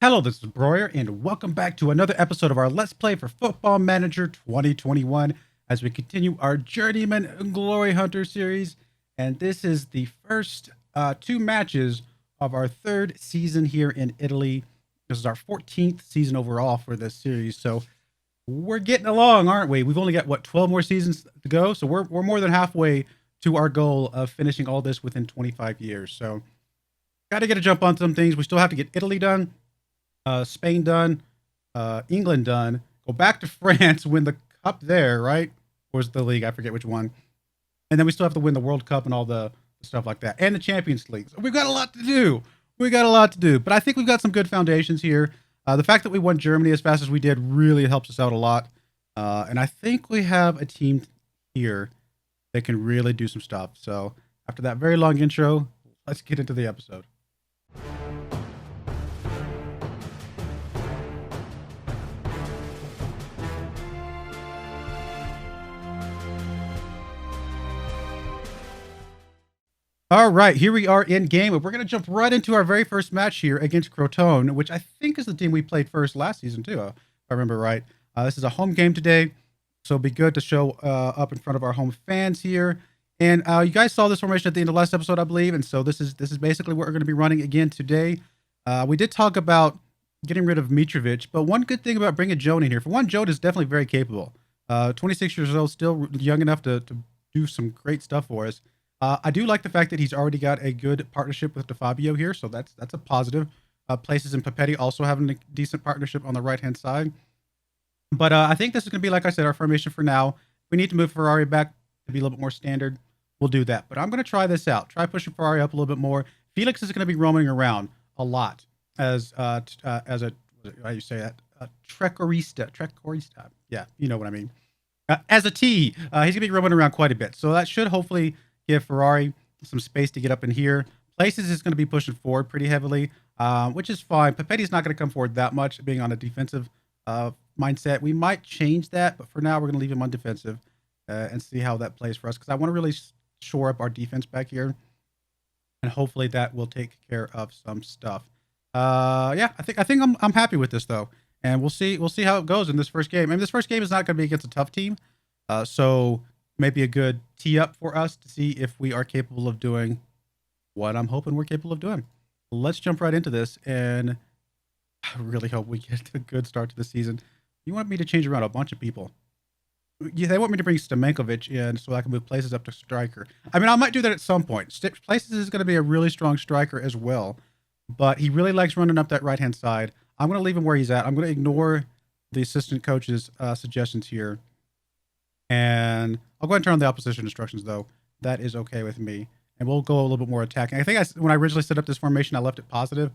Hello, this is Broyar, and welcome back to another episode of our Let's Play for Football Manager 2021 as we continue our Journeyman Glory Hunter series. And this is the first two matches of our third season here in Italy. This is our 14th season overall for this series. So we're getting along, aren't we? We've only got, 12 more seasons to go. So we're more than halfway to our goal of finishing all this within 25 years. So got to get a jump on some things. We still have to get Italy done. Spain done, England done, go back to France, win the cup there, right? Or was the league? I forget which one. And then we still have to win the World Cup and all the stuff like that, and the Champions League. So we've got a lot to do. But I think we've got some good foundations here. The fact that we won Germany as fast as we did really helps us out a lot. And I think we have a team here that can really do some stuff. So after that very long intro, let's get into the episode. All right, here we are in game, and we're going to jump right into our very first match here against Crotone, which I think is the team we played first last season too, if I remember right. This is a home game today, so it'll be good to show up in front of our home fans here. And you guys saw this formation at the end of last episode, I believe, and so this is basically what we're going to be running again today. We did talk about getting rid of Mitrovic, but one good thing about bringing Joan in here, for one, Joan is definitely very capable. 26 years old, still young enough to do some great stuff for us. I do like the fact that he's already got a good partnership with DeFabio here, so that's a positive. Places and Papetti also having a decent partnership on the right-hand side. But I think this is going to be, like I said, our formation for now. We need to move Ferrari back to be a little bit more standard. We'll do that. But I'm going to try this out. Try pushing Ferrari up a little bit more. Felix is going to be roaming around a lot as a, how you say that? Trecorista. Yeah, you know what I mean. As a T, he's going to be roaming around quite a bit. So that should hopefully give Ferrari some space to get up in here. Places is going to be pushing forward pretty heavily, which is fine. Papetti's not going to come forward that much, being on a defensive mindset. We might change that, but for now, we're going to leave him on defensive and see how that plays for us, because I want to really shore up our defense back here, and hopefully that will take care of some stuff. Yeah, I think I'm happy with this though, and we'll see how it goes in this first game. I mean, this first game is not going to be against a tough team, so maybe a good tee up for us to see if we are capable of doing what I'm hoping we're capable of doing. Let's jump right into this, and I really hope we get a good start to the season. You want me to change around a bunch of people? Yeah, they want me to bring Stamenkovic in so I can move Places up to striker. I mean, I might do that at some point. Places is going to be a really strong striker as well, but he really likes running up that right-hand side. I'm going to leave him where he's at. I'm going to ignore the assistant coach's suggestions here. And I'll go ahead and turn on the opposition instructions, though. That is okay with me. And we'll go a little bit more attacking. I think when I originally set up this formation, I left it positive.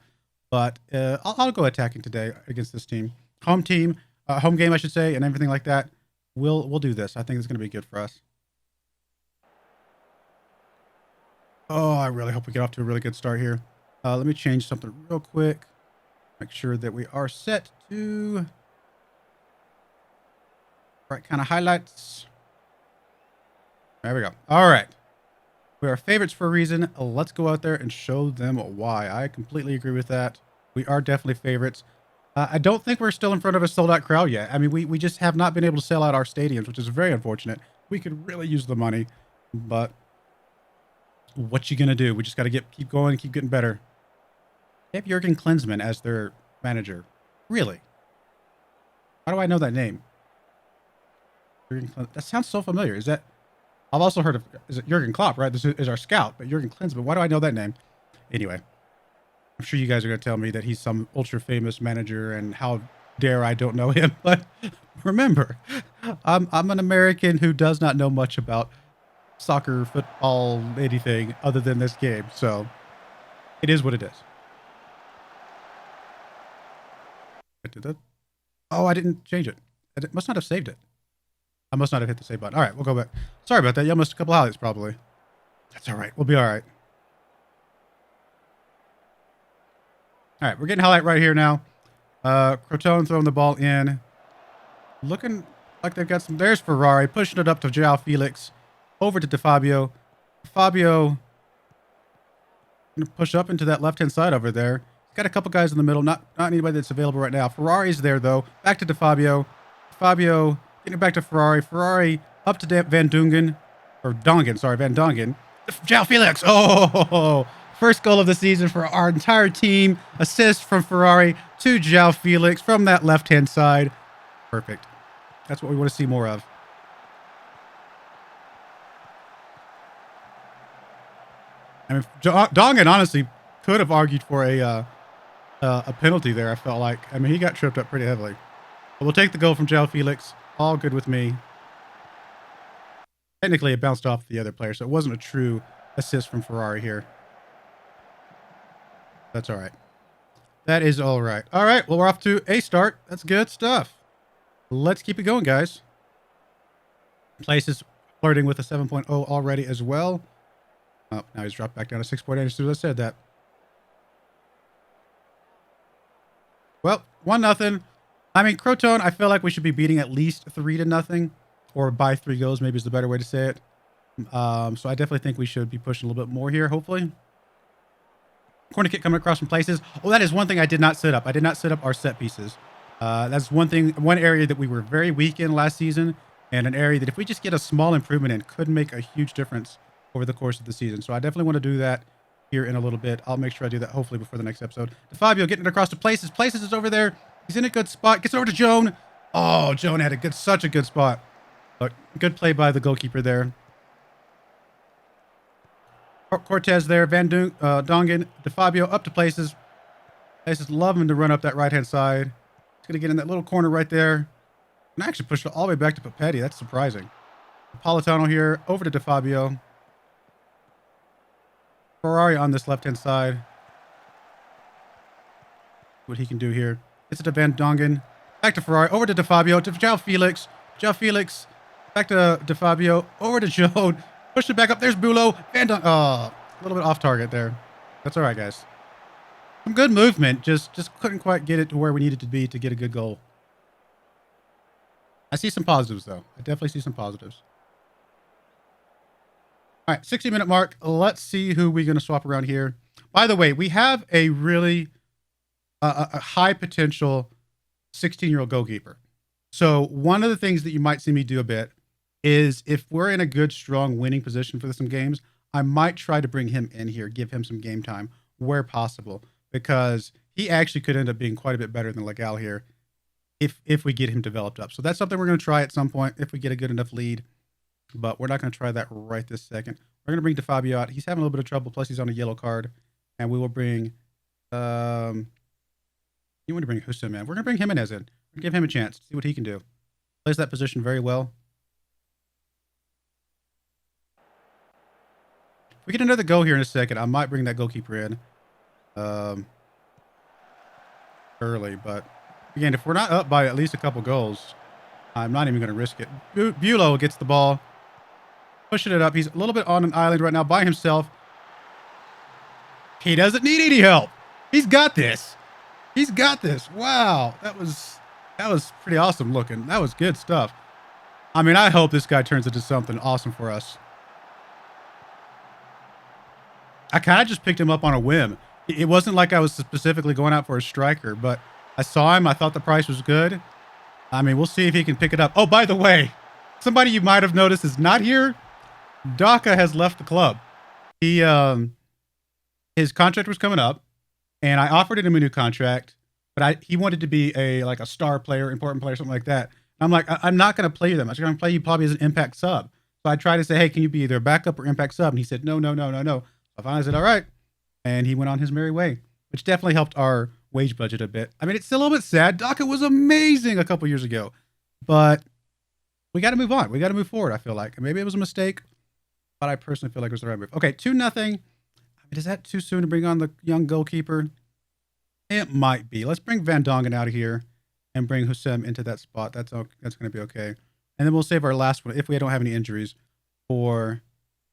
But I'll go attacking today against this team. Home game, I should say, and everything like that. We'll do this. I think it's going to be good for us. Oh, I really hope we get off to a really good start here. Let me change something real quick. Make sure that we are set to right kind of highlights. There we go. All right. We are favorites for a reason. Let's go out there and show them why. I completely agree with that. We are definitely favorites. I don't think we're still in front of a sold-out crowd yet. I mean, we just have not been able to sell out our stadiums, which is very unfortunate. We could really use the money, but what you gonna do? We just got to keep going, keep getting better. They have Jurgen Klinsmann as their manager. Really? How do I know that name? That sounds so familiar. Is that? I've also heard of. Is it Jurgen Klopp? Right. This is our scout, but Jurgen Klinsmann. Why do I know that name? Anyway, I'm sure you guys are going to tell me that he's some ultra famous manager, and how dare I don't know him. But remember, I'm an American who does not know much about soccer, football, anything other than this game. So it is what it is. I did that. Oh, I didn't change it. I must not have saved it. I must not have hit the save button. All right, we'll go back. Sorry about that. You missed a couple highlights, probably. That's all right. We'll be all right. All right, we're getting highlight right here now. Crotone throwing the ball in. Looking like they've got some. There's Ferrari pushing it up to Joao Felix. Over to DeFabio. Fabio going to push up into that left-hand side over there. Got a couple guys in the middle. Not anybody that's available right now. Ferrari's there, though. Back to DeFabio. Fabio getting it back to Ferrari. Ferrari up to Van Dongen. Or Dongen, sorry, Van Dongen. João Felix. Oh, first goal of the season for our entire team. Assist from Ferrari to João Felix from that left-hand side. Perfect. That's what we want to see more of. I mean, Dongen honestly could have argued for a penalty there, I felt like. I mean, he got tripped up pretty heavily. But we'll take the goal from João Felix. All good with me. Technically, it bounced off the other player, so it wasn't a true assist from Ferrari here. That's all right. That is all right. All right, well, we're off to a start. That's good stuff. Let's keep it going, guys. Place is flirting with a 7.0 already as well. Oh, now he's dropped back down to 6.8 as soon as I said that. Well, 1-0. I mean, Crotone, I feel like we should be beating at least 3-0, or by 3 goals, maybe is the better way to say it. So I definitely think we should be pushing a little bit more here, hopefully. Corner kick coming across from places. Oh, that is one thing I did not set up. I did not set up our set pieces. That's one area that we were very weak in last season, and an area that if we just get a small improvement in, could make a huge difference over the course of the season. So I definitely want to do that here in a little bit. I'll make sure I do that hopefully before the next episode. Fabio getting it across to places. Places is over there. He's in a good spot. Gets over to Joan. Oh, Joan had such a good spot. But good play by the goalkeeper there. Cortez there. Van Dongen. DeFabio up to places. Places love him to run up that right-hand side. He's going to get in that little corner right there. And actually pushed it all the way back to Papetti. That's surprising. Politano here. Over to DeFabio. Ferrari on this left-hand side. What he can do here. Gets it to Van Dongen. Back to Ferrari. Over to DeFabio. To João Felix. João Felix. Back to DeFabio. Over to Joan. Push it back up. There's Bulo. Van Dongen. Oh, a little bit off target there. That's all right, guys. Some good movement. Just couldn't quite get it to where we needed to be to get a good goal. I see some positives, though. I definitely see some positives. All right, 60-minute mark. Let's see who we're going to swap around here. By the way, we have a really a high potential 16-year-old goalkeeper. So one of the things that you might see me do a bit is if we're in a good, strong winning position for some games, I might try to bring him in here, give him some game time where possible, because he actually could end up being quite a bit better than Legal here if we get him developed up. So that's something we're going to try at some point if we get a good enough lead. But we're not going to try that right this second. We're going to bring DeFabio out. He's having a little bit of trouble. Plus, he's on a yellow card. And we will bring... you want to bring Hussein, man. We're going to bring Jimenez in. Give him a chance. See what he can do. Plays that position very well. If we get another goal here in a second, I might bring that goalkeeper in. Early. But, again, if we're not up by at least a couple goals, I'm not even going to risk it. Bulo gets the ball. Pushing it up. He's a little bit on an island right now by himself. He doesn't need any help. He's got this. He's got this. Wow. That was pretty awesome looking. That was good stuff. I mean, I hope this guy turns into something awesome for us. I kind of just picked him up on a whim. It wasn't like I was specifically going out for a striker, but I saw him. I thought the price was good. I mean, we'll see if he can pick it up. Oh, by the way, somebody you might have noticed is not here. Daka has left the club. He, his contract was coming up, and I offered him a new contract, but he wanted to be like a star player, important player, something like that. I'm like, I'm not going to play them. I'm going to play you probably as an impact sub. So I tried to say, hey, can you be either a backup or impact sub? And he said, no. So I finally said, all right. And he went on his merry way, which definitely helped our wage budget a bit. I mean, it's still a little bit sad. Daka was amazing a couple years ago, but we got to move on. We got to move forward, I feel like. Maybe it was a mistake, but I personally feel like it was the right move. Okay, 2-0. I mean, is that too soon to bring on the young goalkeeper? It might be. Let's bring Van Dongen out of here and bring Hussein into that spot. That's going to be okay. And then we'll save our last one, if we don't have any injuries, for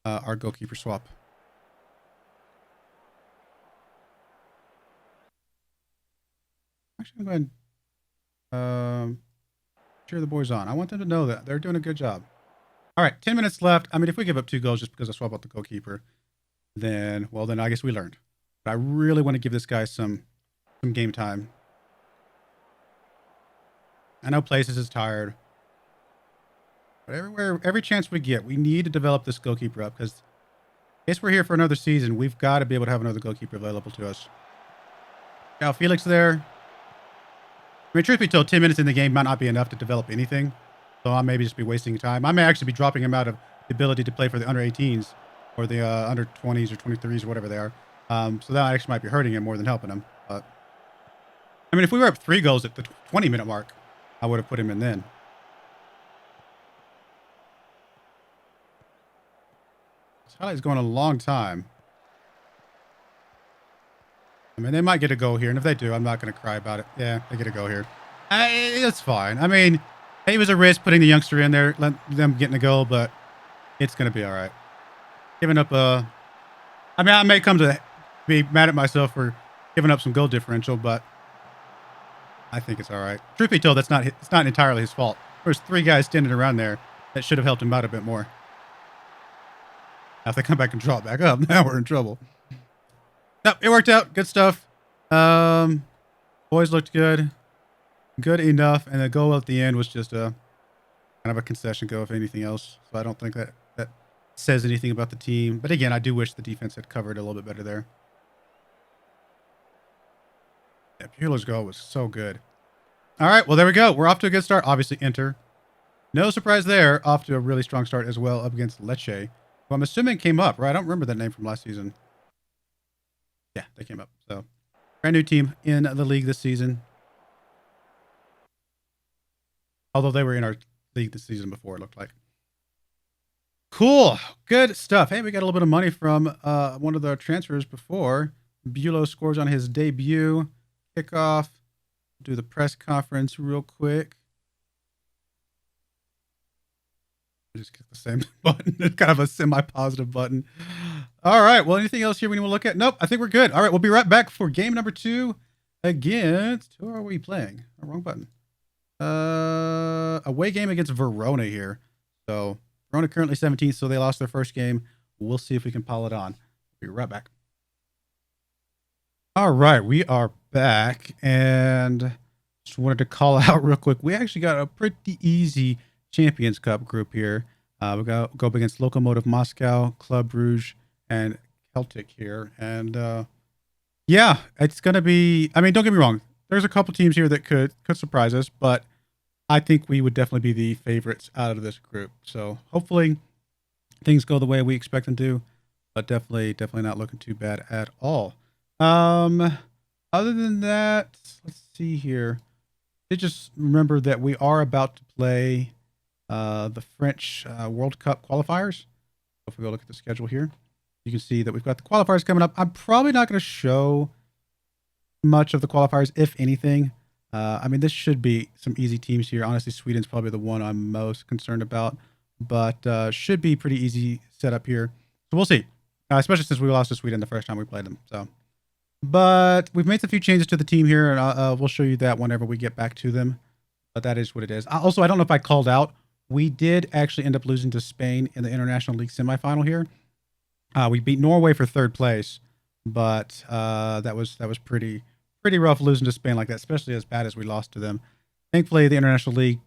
our goalkeeper swap. Actually, I'm going to cheer the boys on. I want them to know that they're doing a good job. All right, 10 minutes left. I mean, if we give up 2 goals just because I swap out the goalkeeper, then I guess we learned. But I really want to give this guy some some game time. I know Places is tired. But every chance we get, we need to develop this goalkeeper up because in case we're here for another season, we've got to be able to have another goalkeeper available to us. Now, Felix there. I mean, truth be told, 10 minutes in the game might not be enough to develop anything. So I may just be wasting time. I may actually be dropping him out of the ability to play for the under 18s or the under 20s or 23s or whatever they are. So that actually might be hurting him more than helping him. But I mean, if we were up 3 goals at the 20-minute mark, I would have put him in then. This highlight's going a long time. I mean, they might get a goal here, and if they do, I'm not going to cry about it. Yeah, they get a goal here. It's fine. I mean, it was a risk putting the youngster in there, let them getting a goal, but it's going to be all right. Giving up I mean, I may come to be mad at myself for giving up some goal differential, but I think it's all right. Truth be told, it's not entirely his fault. There's 3 guys standing around there that should have helped him out a bit more. Now, if they come back and draw it back up, now we're in trouble. No, it worked out. Good stuff. Boys looked good. Good enough. And the goal at the end was just a kind of a concession goal, if anything else. So I don't think that says anything about the team. But again, I do wish the defense had covered a little bit better there. Yeah, Bueller's goal was so good. All right, well, there we go. We're off to a good start. Obviously, Inter. No surprise there. Off to a really strong start as well up against Lecce, who I'm assuming came up, right? I don't remember that name from last season. Yeah, they came up. So, brand new team in the league this season. Although they were in our league this season before, it looked like. Cool. Good stuff. Hey, we got a little bit of money from one of the transfers before. Bulow scores on his debut. Kickoff. Do the press conference real quick. Just click the same button. It's kind of a semi-positive button. All right. Well, anything else here we need to look at? Nope. I think we're good. All right. We'll be right back for game number 2 against... Who are we playing? Oh, wrong button. Away game against Verona here. So, Verona currently 17th, so they lost their first game. We'll see if we can pile it on. We'll be right back. All right. We are back. And just wanted to call out real quick. We actually got a pretty easy Champions Cup group here. We go up against Lokomotiv Moscow, Club Brugge, and Celtic here. And yeah, it's going to be, I mean, don't get me wrong. There's a couple teams here that could surprise us, but I think we would definitely be the favorites out of this group. So hopefully things go the way we expect them to, but definitely not looking too bad at all. Other than that, let's see here. I just remember that we are about to play the French World Cup qualifiers. So if we go look at the schedule here, you can see that we've got the qualifiers coming up. I'm probably not going to show much of the qualifiers, if anything. I mean, this should be some easy teams here. Honestly, Sweden's probably the one I'm most concerned about, but should be pretty easy setup here. So we'll see, especially since we lost to Sweden the first time we played them. So, but we've made a few changes to the team here, and we'll show you that whenever we get back to them. But that is what it is. Also, I don't know if I called out. We did actually end up losing to Spain in the International League semifinal here. We beat Norway for 3rd place, but that was pretty rough losing to Spain like that, especially as bad as we lost to them. Thankfully, the International League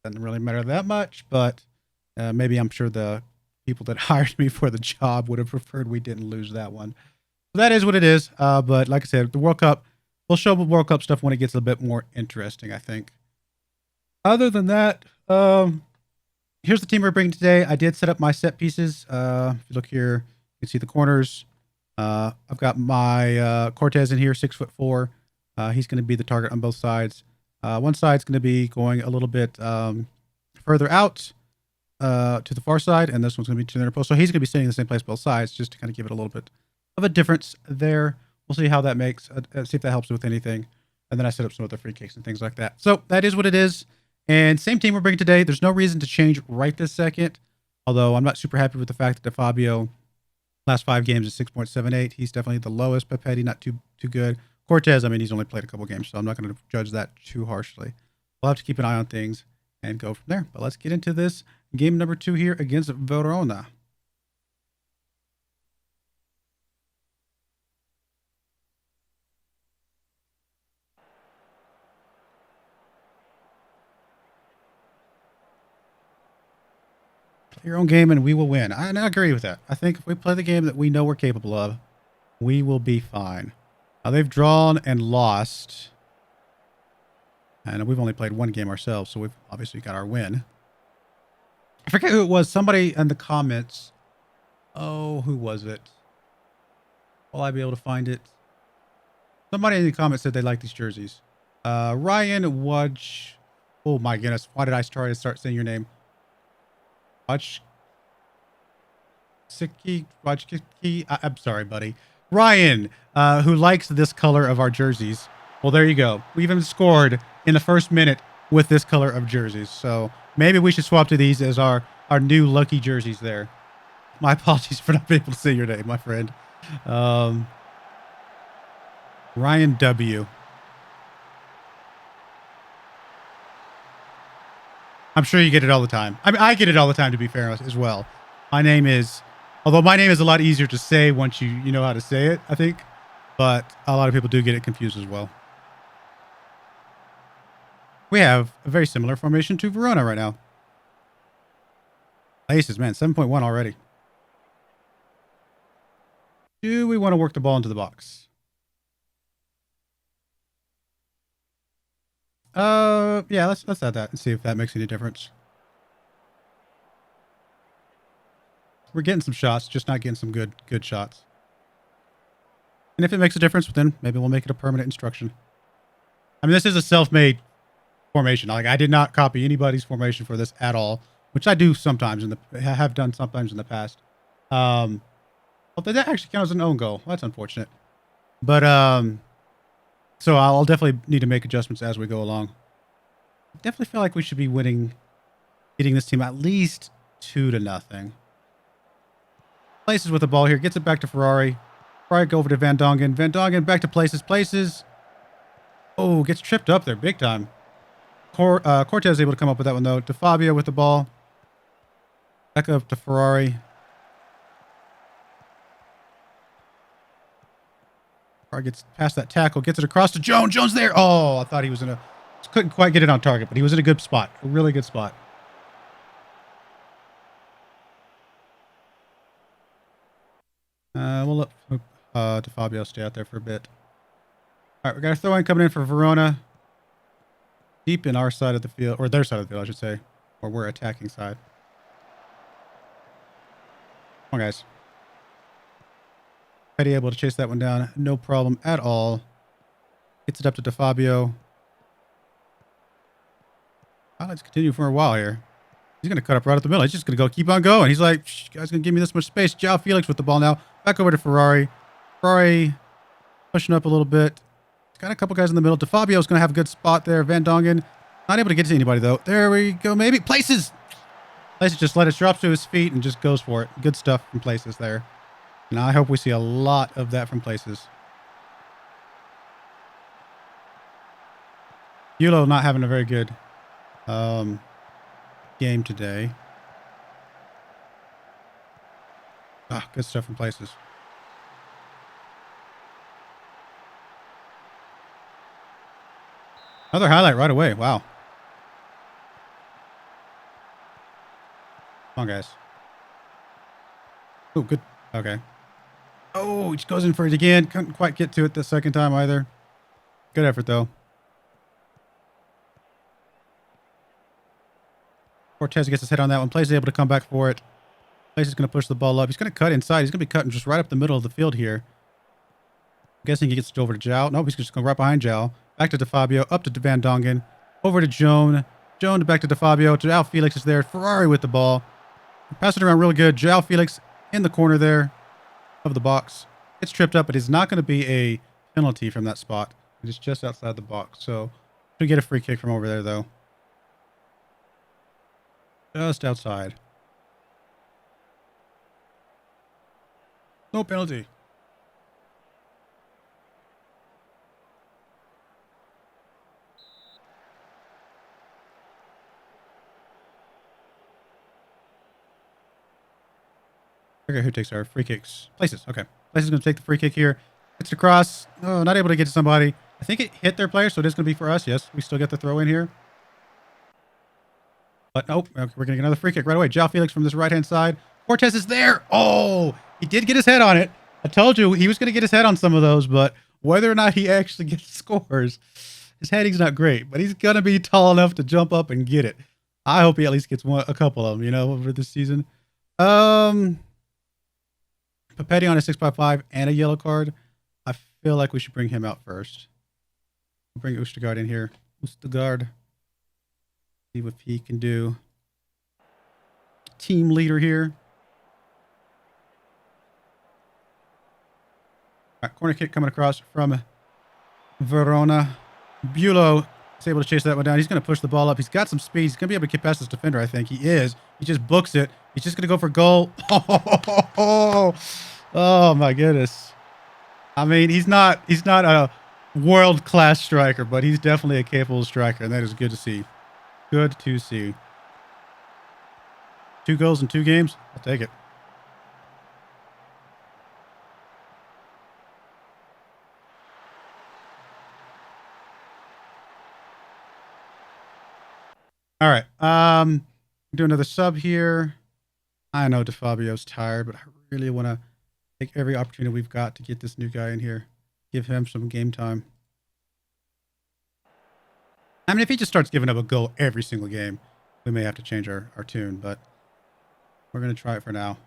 doesn't really matter that much, but maybe I'm sure the people that hired me for the job would have preferred we didn't lose that one. So that is what it is. But like I said, the World Cup, we'll show the World Cup stuff when it gets a bit more interesting, I think. Other than that, here's the team we're bringing today. I did set up my set pieces. If you look here, you can see the corners. I've got my Cortez in here, 6'4". He's going to be the target on both sides. One side's going to be going a little bit further out to the far side, and this one's going to be to the inner post. So he's going to be staying in the same place both sides, just to kind of give it a little bit of a difference there. We'll see how that makes. See if that helps with anything. And then I set up some other free kicks and things like that. So that is what it is. And same team we're bringing today. There's no reason to change right this second. Although I'm not super happy with the fact that Fabio last 5 games is 6.78. He's definitely the lowest. Papetti, not too good. Cortez, I mean, he's only played a couple games, so I'm not going to judge that too harshly. We'll have to keep an eye on things and go from there. But let's get into this game number 2 here against Verona. your own game and we will win. I agree with that. I think if we play the game that we know we're capable of, we will be fine. They've drawn and lost. And we've only played one game ourselves, so we've obviously got our win. I forget who it was. Somebody in the comments. Oh, who was it? Will I be able to find it? Somebody in the comments said they like these jerseys. Ryan Wudge. Oh my goodness. Why did I try to start saying your name? Wajciki. I'm sorry, buddy. Ryan, who likes this color of our jerseys. Well, there you go. We even scored in the first minute with this color of jerseys. So maybe we should swap to these as our new lucky jerseys there. My apologies for not being able to say your name, my friend. Ryan W. I'm sure you get it all the time. I mean, I get it all the time, to be fair, as well. My name is, although my name is a lot easier to say once you know how to say it, I think. But a lot of people do get it confused as well. We have a very similar formation to Verona right now. Aces, man, 7.1 already. Do we want to work the ball into the box? Yeah, let's add that and see if that makes any difference. We're getting some shots, just not getting some good shots. And if it makes a difference, then maybe we'll make it a permanent instruction. I mean, this is a self-made formation. Like, I did not copy anybody's formation for this at all, which I do sometimes have done sometimes in the past. Well, that actually counts as an own goal. That's unfortunate. But so I'll definitely need to make adjustments as we go along. I definitely feel like we should be winning, getting this team at least 2-0. Places with the ball here, gets it back to Ferrari. Ferrari go over to Van Dongen. Van Dongen back to Places. Oh, gets tripped up there big time. Cortez able to come up with that one though. To Fabio with the ball. Back up to Ferrari. Ferrari gets past that tackle, gets it across to Jones. Jones there. Oh, I thought he was in a, couldn't quite get it on target, but he was in a good spot. A really good spot. We'll let to Fabio stay out there for a bit. All right, we got a throw-in coming in for Verona. Deep in our side of the field, or their side of the field, I should say. Or we're attacking side. Come on, guys. Petty able to chase that one down. No problem at all. Gets it up to DeFabio. Let's continue for a while here. He's going to cut up right at the middle. He's just going to keep on going. He's like, you guys going to give me this much space. João Felix with the ball now. Back over to Ferrari. Ferrari pushing up a little bit. He's got a couple guys in the middle. DeFabio's going to have a good spot there. Van Dongen not able to get to anybody, though. There we go, maybe. Places just let it drop to his feet and just goes for it. Good stuff from Places there. And I hope we see a lot of that from Places. Yulo not having a very good game today. Good stuff from Places. Another highlight right away. Wow. Come on, guys. Oh, good. Okay. Oh, he just goes in for it again. Couldn't quite get to it the second time either. Good effort, though. Cortez gets his head on that one. Plays able to come back for it. Plays is going to push the ball up. He's going to cut inside. He's going to be cutting just right up the middle of the field here. I'm guessing he gets it over to João. Nope, he's just going right behind João. Back to DeFabio. Up to Van Dongen. Over to Joan. Joan back to DeFabio. João Felix is there. Ferrari with the ball. Pass it around really good. João Felix in the corner there of the box. It's tripped up, but it's not going to be a penalty from that spot. It is just outside the box. So we get a free kick from over there, though. Just outside. No penalty. Okay, who takes our free kicks? Places. Okay. Places is going to take the free kick here. It's across. Oh, not able to get to somebody. I think it hit their player, so it is going to be for us. Yes, we still get the throw in here. But nope, we're going to get another free kick right away. João Felix from this right-hand side. Cortez is there. Oh, he did get his head on it. I told you he was going to get his head on some of those, but whether or not he actually gets scores, his heading's not great. But he's going to be tall enough to jump up and get it. I hope he at least gets a couple of them, over this season. Papetti on a 6x5 and a yellow card. I feel like we should bring him out first. We'll bring Oostergaard in here. Oostergaard. See what he can do. Team leader here. All right, corner kick coming across from Verona. Bulow is able to chase that one down. He's going to push the ball up. He's got some speed. He's going to be able to get past this defender, I think. He is. He just books it. He's just going to go for goal. Oh, my goodness. I mean, he's not a world-class striker, but he's definitely a capable striker, and that is good to see. Good to see. 2 goals in 2 games. I'll take it. All right. Do another sub here. I know DeFabio's tired, but I really want to take every opportunity we've got to get this new guy in here. Give him some game time. I mean, if he just starts giving up a goal every single game, we may have to change our tune, but we're going to try it for now.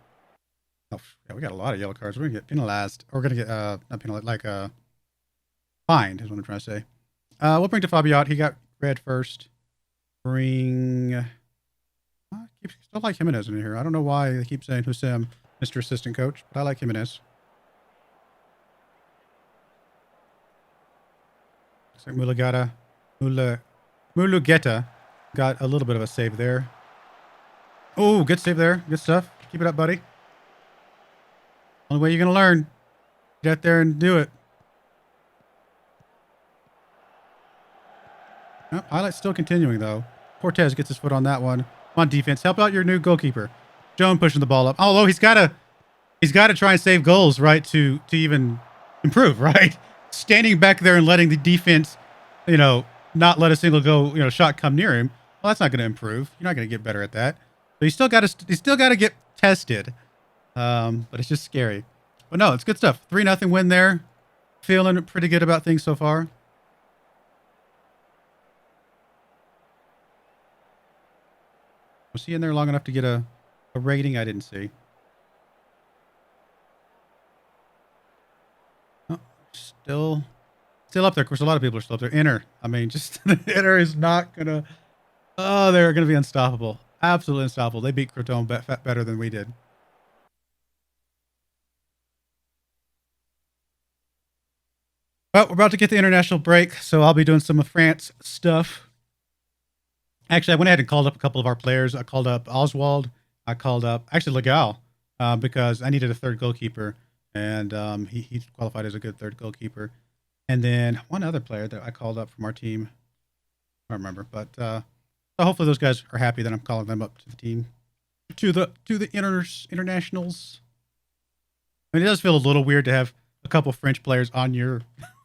Oh, yeah, we got a lot of yellow cards. We're going to get penalized. Or we're going to get, not penalized, like, fined is what I'm trying to say. We'll bring DeFabio out. He got red first. Bring... I still like Jimenez in here. I don't know why they keep saying Hussein, Mr. Assistant Coach, but I like Jimenez. Looks like Mulugeta got a little bit of a save there. Oh, good save there. Good stuff. Keep it up, buddy. Only way you're going to learn. Get out there and do it. Oh, highlight's still continuing, though. Cortez gets his foot on that one. Come on, defense. Help out your new goalkeeper. Joan pushing the ball up. Although he's got to try and save goals, right, to even improve, right? Standing back there and letting the defense, not let a single shot come near him. Well, that's not going to improve. You're not going to get better at that. So you still got to get tested. But it's just scary. But no, it's good stuff. 3-0 win there. Feeling pretty good about things so far. Was he in there long enough to get a rating? I didn't see. Oh, still up there. Of course, a lot of people are still up there. Inter. I mean, just Inter is not going to... Oh, they're going to be unstoppable. Absolutely unstoppable. They beat Crotone better than we did. Well, we're about to get the international break, so I'll be doing some of France stuff. Actually, I went ahead and called up a couple of our players. I called up Oswald. I called up, actually, Legal, because I needed a third goalkeeper, and he qualified as a good third goalkeeper. And then one other player that I called up from our team. I don't remember, but so hopefully those guys are happy that I'm calling them up to the team, to the internationals. I mean, it does feel a little weird to have a couple French players on your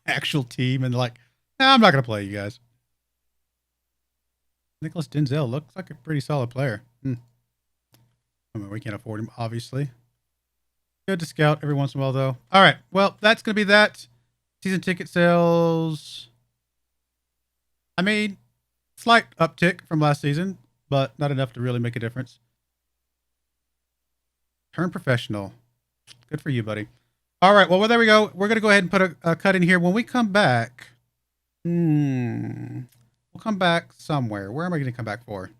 actual team and like, nah, I'm not going to play you guys. Nicholas Denzel looks like a pretty solid player. I mean, we can't afford him, obviously. Good to scout every once in a while, though. All right. Well, that's going to be that. Season ticket sales. I mean, slight uptick from last season, but not enough to really make a difference. Turn professional. Good for you, buddy. All right. Well, there we go. We're going to go ahead and put a cut in here. When we come back, we'll come back somewhere. Where am I going to come back for?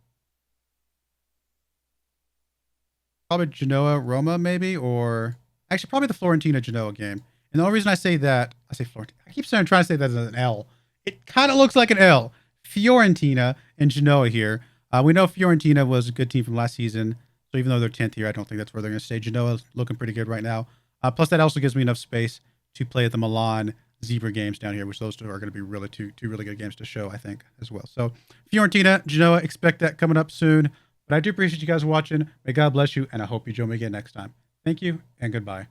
Probably Genoa, Roma, maybe, or actually probably the Fiorentina Genoa game. And the only reason I say that, I say Fiorentina. I keep saying, trying to say that as an L. It kind of looks like an L. Fiorentina and Genoa here. We know Fiorentina was a good team from last season. So even though they're 10th here, I don't think that's where they're going to stay. Genoa's looking pretty good right now. Plus, that also gives me enough space to play at the Milan Zebra games down here, which those two are going to be really two really good games to show, I think, as well. So Fiorentina, Genoa, expect that coming up soon. But I do appreciate you guys watching. May God bless you, and I hope you join me again next time. Thank you, and goodbye.